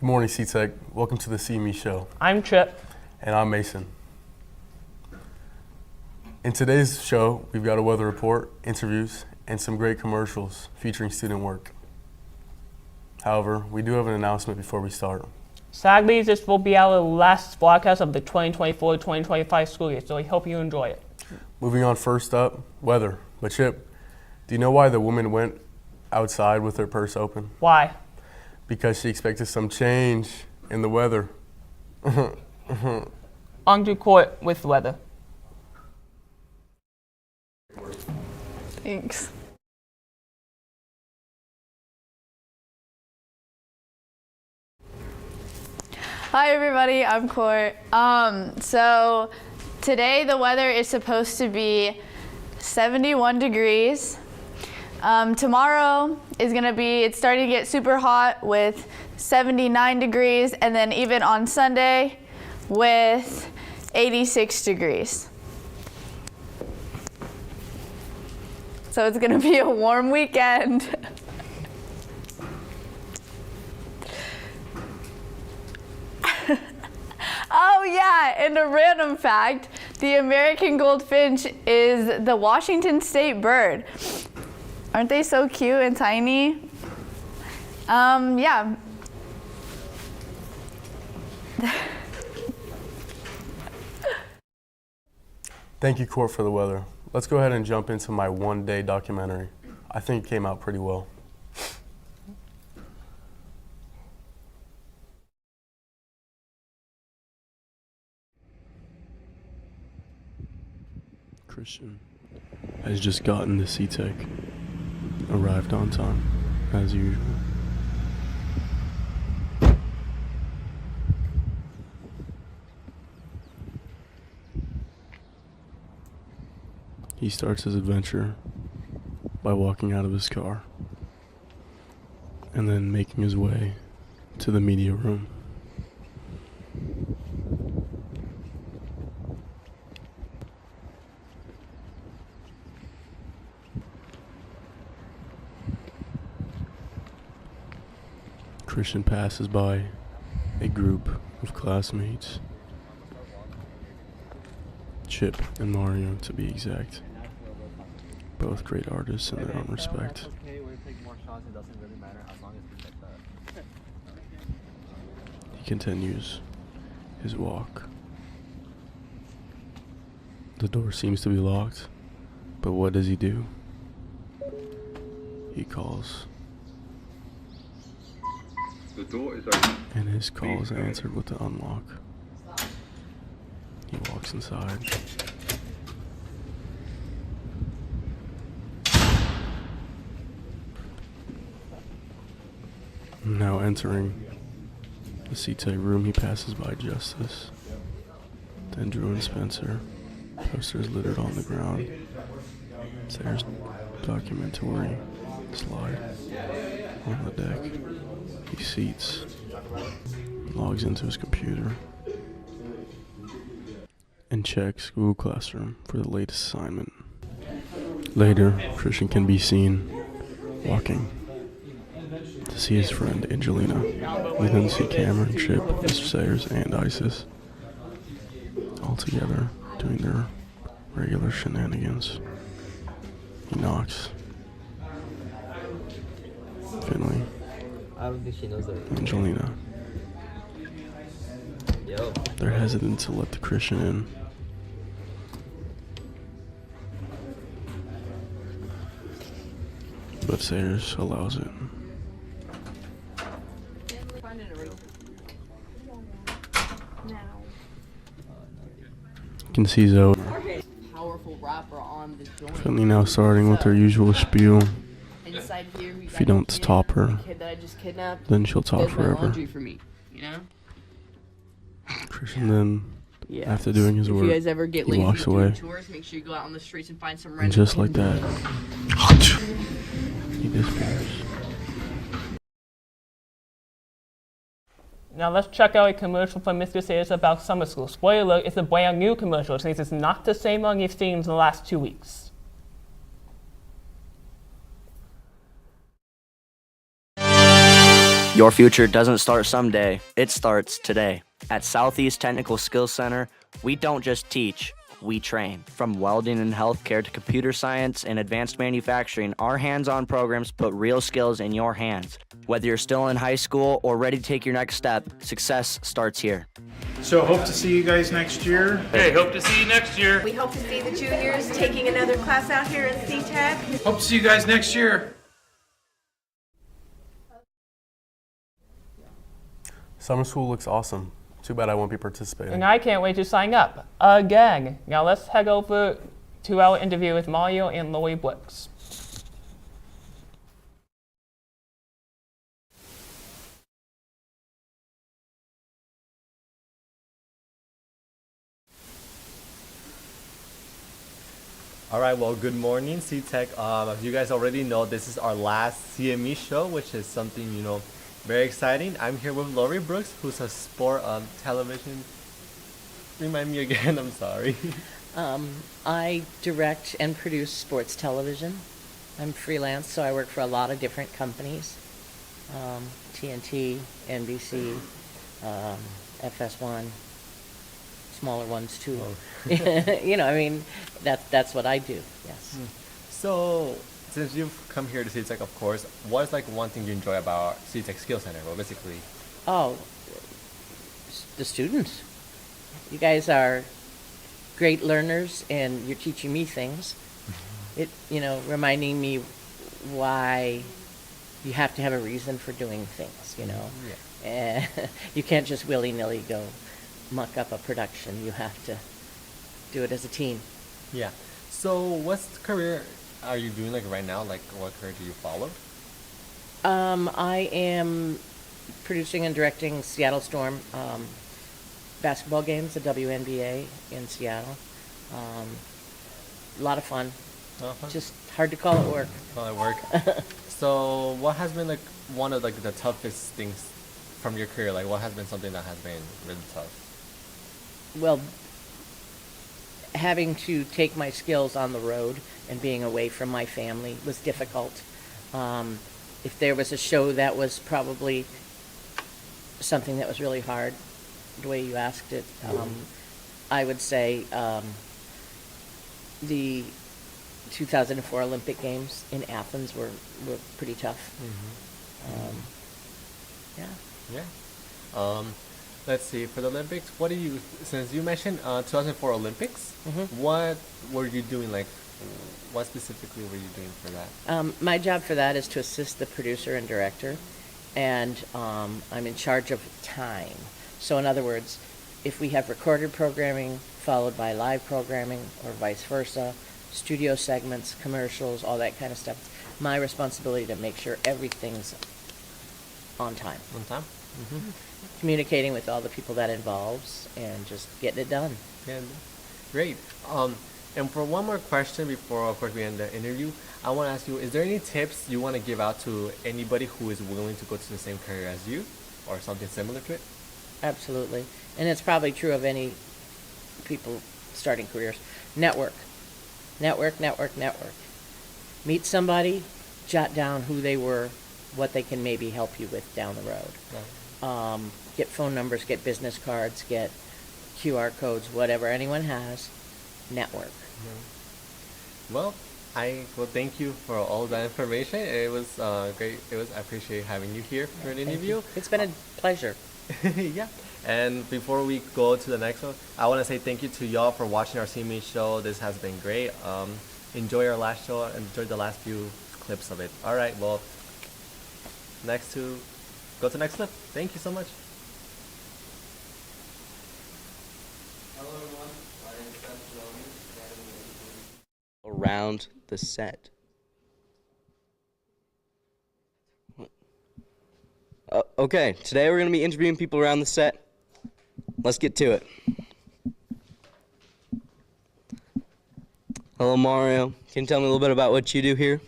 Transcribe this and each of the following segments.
Good morning, C-Tech. Welcome to the CME Show. I'm Chip. And I'm Mason. In today's show, we've got a weather report, interviews, and some great commercials featuring student work. However, we do have an announcement before we start. Sadly, this will be our last broadcast of the 2024-2025 school year, so I hope you enjoy it. Moving on, first up, weather. But Chip, do you know why the woman went outside with her purse open? Why? Because she expected some change in the weather. On to court with weather. Thanks. Hi everybody, I'm Court. So today the weather is supposed to be 71 degrees. Tomorrow is gonna be, it's starting to get super hot with 79 degrees, and then even on Sunday with 86 degrees. So it's gonna be a warm weekend. Oh yeah, and a random fact, the American goldfinch is the Washington state bird. Aren't they so cute and tiny? Yeah. Thank you, Court, for the weather. Let's go ahead and jump into my one-day documentary. I think it came out pretty well. Christian has just gotten to C-Tech. Arrived on time, as usual. He starts his adventure by walking out of his car and then making his way to the media room. Christian passes by a group of classmates, Chip and Mario to be exact, both great artists in their own respect. He continues his walk. The door seems to be locked, but what does he do? He calls. The door is open. And his call is answered with the unlock. He walks inside. Now entering the C-Tech room, he passes by Justice, then Drew and Spencer. Posters littered on the ground. There's documentary slide on the deck. He seats, logs into his computer, and checks Google Classroom for the latest assignment. Later, Christian can be seen walking to see his friend Angelina. We then see Cameron, Chip, Mr. Sayers, and Isis all together doing their regular shenanigans. He knocks. Finley. I don't think she knows that. Angelina. Yo. They're hesitant to let the Christian in. But Sayers allows it. You can see Zoe. Powerful rapper on the joint. Finley now starting with her usual spiel. Inside here, we If got you don't a kid, top her, a kid that I just kidnapped. then she'll talk Does my forever. laundry for me, you know? Christian then, Yeah. after doing his If work, you guys ever get he lazy walks with doing away. chores, make sure you go out on the streets and find some random And just like kid. that, he disappears. Now let's check out a commercial from Mr. Sayers about summer school. Spoiler alert, it's a brand new commercial since it's not the same one you've seen in the last 2 weeks. Your future doesn't start someday, it starts today. At Southeast Technical Skills Center, we don't just teach, we train. From welding and healthcare to computer science and advanced manufacturing, our hands-on programs put real skills in your hands. Whether you're still in high school or ready to take your next step, success starts here. So hope to see you guys next year. Hey, hope to see you next year. We hope to see the juniors taking another class out here in C-Tech. Hope to see you guys next year. Summer school looks awesome. Too bad I won't be participating. And I can't wait to sign up again. Now let's head over to our interview with Mario and Lori Brooks. All right, well, good morning, C-Tech. As you guys already know, this is our last CME show, which is something, very exciting. I'm here with Lori Brooks, who's a sport on television. Remind me again, I'm sorry. I direct and produce sports television. I'm freelance, so I work for a lot of different companies. TNT, NBC, FS1, smaller ones too. Oh. That's what I do, yes. So, since you've come here to C-Tech, of course, what is one thing you enjoy about C-Tech Skills Center? Well, basically. Oh, the students. You guys are great learners, and you're teaching me things. Reminding me why you have to have a reason for doing things, Yeah. You can't just willy-nilly go muck up a production. You have to do it as a team. Yeah. So, what career are you doing right now? What career do you follow? I am producing and directing Seattle Storm basketball games, the WNBA in Seattle. A lot of fun. Just hard to call it work. Call it work. So, what has been one of the toughest things from your career? What has been something that has been really tough? Well, having to take my skills on the road and being away from my family was difficult. If there was a show that was probably something that was really hard, the way you asked it, I would say the 2004 Olympic Games in Athens were pretty tough. Yeah. Let's see, for the Olympics, since you mentioned 2004 Olympics, what were you doing, what specifically were you doing for that? My job for that is to assist the producer and director, and I'm in charge of time. So in other words, if we have recorded programming followed by live programming or vice versa, studio segments, commercials, all that kind of stuff, it's my responsibility to make sure everything's on time. On time? Communicating with all the people that involves and just getting it done. Yeah, great. And for one more question before, of course, we end the interview, I want to ask you, is there any tips you want to give out to anybody who is willing to go to the same career as you or something similar to it? Absolutely. And it's probably true of any people starting careers. Network. Network. Meet somebody, jot down who they were, what they can maybe help you with down the road. Right. Get phone numbers, get business cards, get QR codes, whatever anyone has. Network. Well, I thank you for all that information. It was great. I appreciate having you here for an interview. It's been a pleasure. Yeah. And before we go to the next one, I want to say thank you to y'all for watching our CME show. This has been great. Enjoy our last show. Enjoy the last few clips of it. All right. Well, go to next clip. Thank you so much. Hello everyone, my name is Seth Maloney. Around the set. Okay, today we're going to be interviewing people around the set. Let's get to it. Hello, Mario. Can you tell me a little bit about what you do here?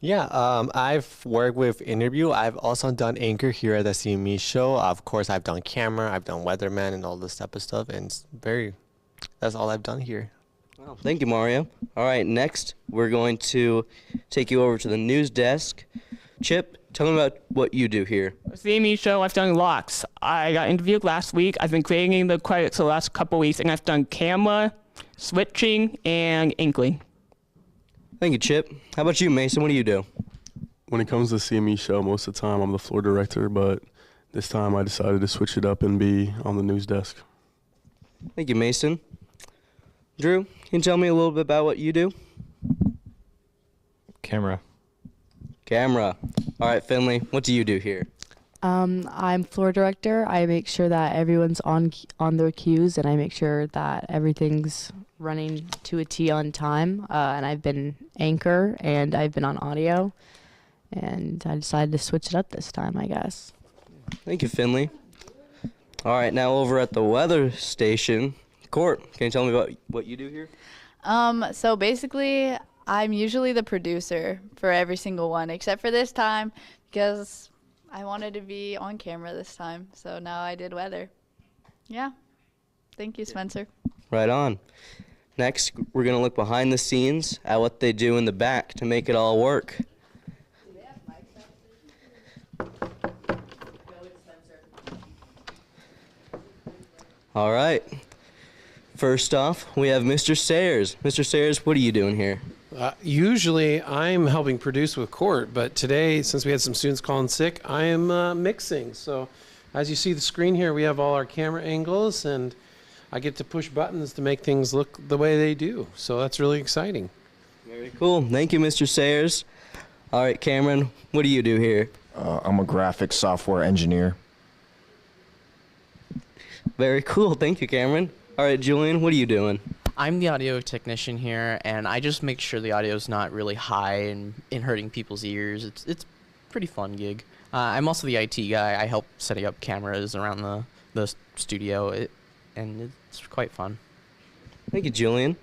Yeah, I've worked with interview. I've also done anchor here at the CME show. Of course, I've done camera, I've done weatherman and all this type of stuff. And that's all I've done here. Well, thank you, Mario. All right, next we're going to take you over to the news desk. Chip, Tell me about what you do here. CME Show, I've done lots. I got interviewed last week. I've been creating the credits the last couple weeks, and I've done camera, switching, and inkling. Thank you, Chip. How about you, Mason? What do you do? When it comes to CME Show, most of the time I'm the floor director, but this time I decided to switch it up and be on the news desk. Thank you, Mason. Drew, can you tell me a little bit about what you do? Camera. All right, Finley, what do you do here? I'm floor director. I make sure that everyone's on their cues, and I make sure that everything's running to a T on time. And I've been anchor, and I've been on audio, and I decided to switch it up this time, I guess. Thank you, Finley. All right, now over at the weather station, Court, can you tell me about what you do here? So basically, I'm usually the producer for every single one, except for this time, because I wanted to be on camera this time. So now I did weather. Yeah. Thank you, Spencer. Right on. Next, we're going to look behind the scenes at what they do in the back to make it all work. All right. First off, we have Mr. Sayers. Mr. Sayers, what are you doing here? Usually I'm helping produce with Court, but today, since we had some students calling sick, I am mixing. So as you see the screen here, we have all our camera angles, and I get to push buttons to make things look the way they do. So that's really exciting. Very cool. Thank you, Mr. Sayers. All right, Cameron, what do you do here? I'm a graphics software engineer. Very cool. Thank you, Cameron. All right, Julian, what are you doing? I'm the audio technician here, and I just make sure the audio's not really high and hurting people's ears. It's a pretty fun gig. I'm also the IT guy. I help setting up cameras around the studio, and it's quite fun. Thank you, Julian.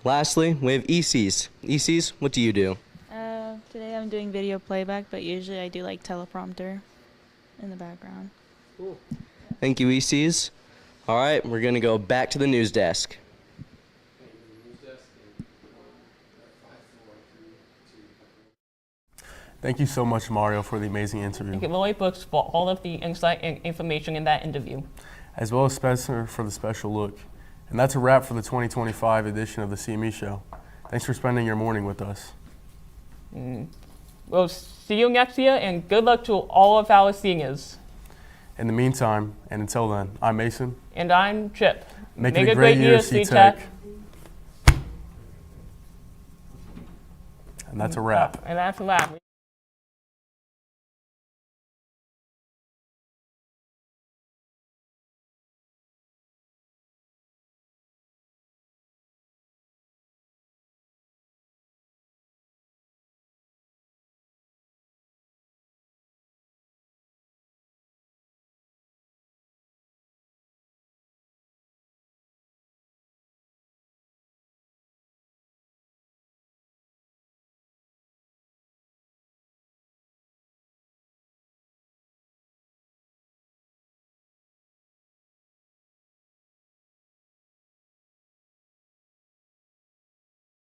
Lastly, we have ECs. ECs, what do you do? Today I'm doing video playback, but usually I do like teleprompter in the background. Cool. Thank you, ECs. All right, we're going to go back to the news desk. Thank you so much, Mario, for the amazing interview. Thank you, Lloyd Books, for all of the insight and information in that interview. As well as Spencer for the special look. And that's a wrap for the 2025 edition of the CME Show. Thanks for spending your morning with us. We'll see you next year, and good luck to all of our seniors. In the meantime, and until then, I'm Mason. And I'm Chip. Make it a great year, C-Tech. And that's a wrap. And that's a wrap.